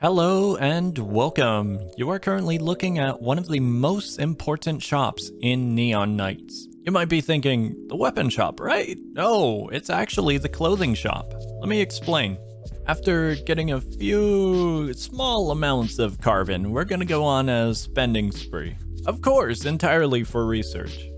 Hello and welcome. You are currently looking at one of the most important shops in Neon Knights. You might be thinking, the weapon shop, right? No, it's actually the clothing shop. Let me explain. After getting a few small amounts of carbon, we're gonna go on a spending spree. Of course, entirely for research.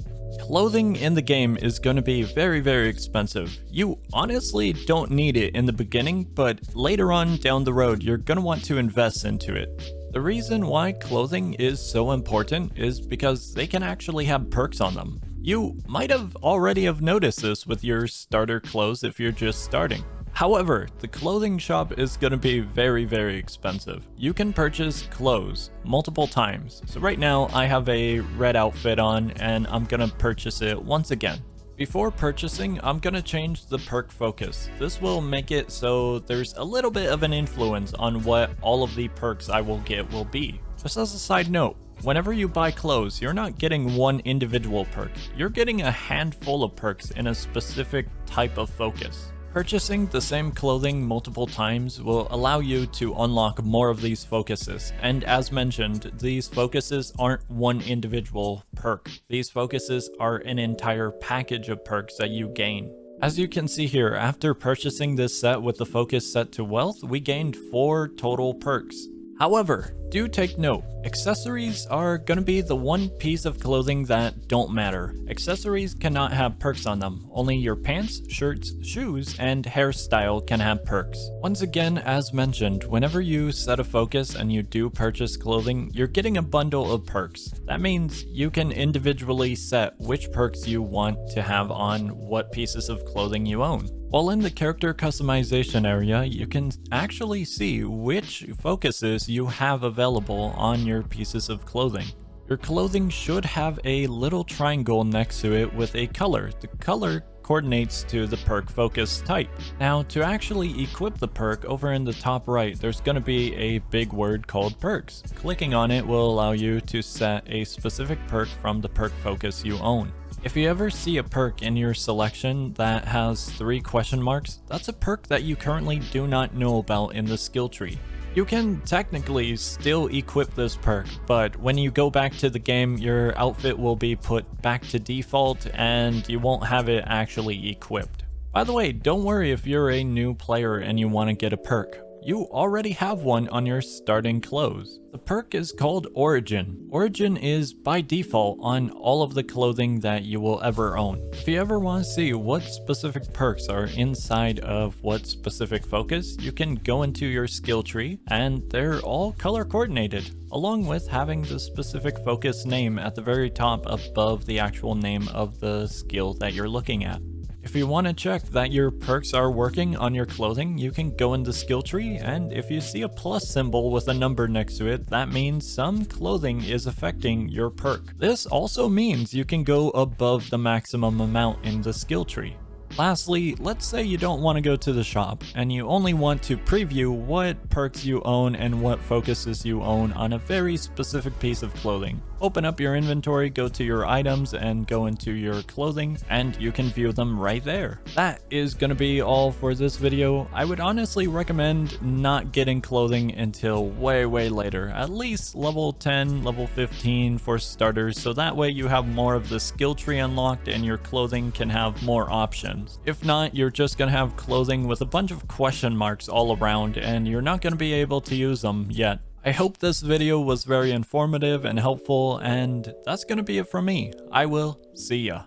Clothing in the game is going to be very expensive. You honestly don't need it in the beginning, but later on down the road, you're going to want to invest into it. The reason why clothing is so important is because they can actually have perks on them. You might have already have noticed this with your starter clothes if you're just starting. However, the clothing shop is going to be very expensive. You can purchase clothes multiple times. So right now I have a red outfit on and I'm going to purchase it once again. Before purchasing, I'm going to change the perk focus. This will make it so there's a little bit of an influence on what all of the perks I will get will be. Just as a side note, whenever you buy clothes, you're not getting one individual perk. You're getting a handful of perks in a specific type of focus. Purchasing the same clothing multiple times will allow you to unlock more of these focuses, and as mentioned, these focuses aren't one individual perk. These focuses are an entire package of perks that you gain. As you can see here, after purchasing this set with the focus set to wealth, we gained 4 total perks. However, do take note, accessories are gonna be the one piece of clothing that don't matter. Accessories cannot have perks on them. Only your pants, shirts, shoes, and hairstyle can have perks. Once again, as mentioned, whenever you set a focus and you do purchase clothing, you're getting a bundle of perks. That means you can individually set which perks you want to have on what pieces of clothing you own. While in the character customization area, you can actually see which focuses you have available on your pieces of clothing. Your clothing should have a little triangle next to it with a color. The color coordinates to the perk focus type. Now, to actually equip the perk, over in the top right, there's going to be a big word called perks. Clicking on it will allow you to set a specific perk from the perk focus you own. If you ever see a perk in your selection that has 3 question marks, that's a perk that you currently do not know about in the skill tree. You can technically still equip this perk, but when you go back to the game, your outfit will be put back to default and you won't have it actually equipped. By the way, don't worry if you're a new player and you want to get a perk. You already have one on your starting clothes. The perk is called Origin. Origin is by default on all of the clothing that you will ever own. If you ever want to see what specific perks are inside of what specific focus, you can go into your skill tree and they're all color coordinated, along with having the specific focus name at the very top above the actual name of the skill that you're looking at. If you want to check that your perks are working on your clothing, you can go in the skill tree, and if you see a plus symbol with a number next to it, that means some clothing is affecting your perk. This also means you can go above the maximum amount in the skill tree. Lastly, let's say you don't want to go to the shop and you only want to preview what perks you own and what focuses you own on a very specific piece of clothing. Open up your inventory, go to your items, and go into your clothing, and you can view them right there. That is going to be all for this video. I would honestly recommend not getting clothing until way later, at least level 10, level 15 for starters, so that way you have more of the skill tree unlocked and your clothing can have more options. If not, you're just going to have clothing with a bunch of question marks all around and you're not going to be able to use them yet. I hope this video was very informative and helpful, and that's going to be it from me. I will see ya.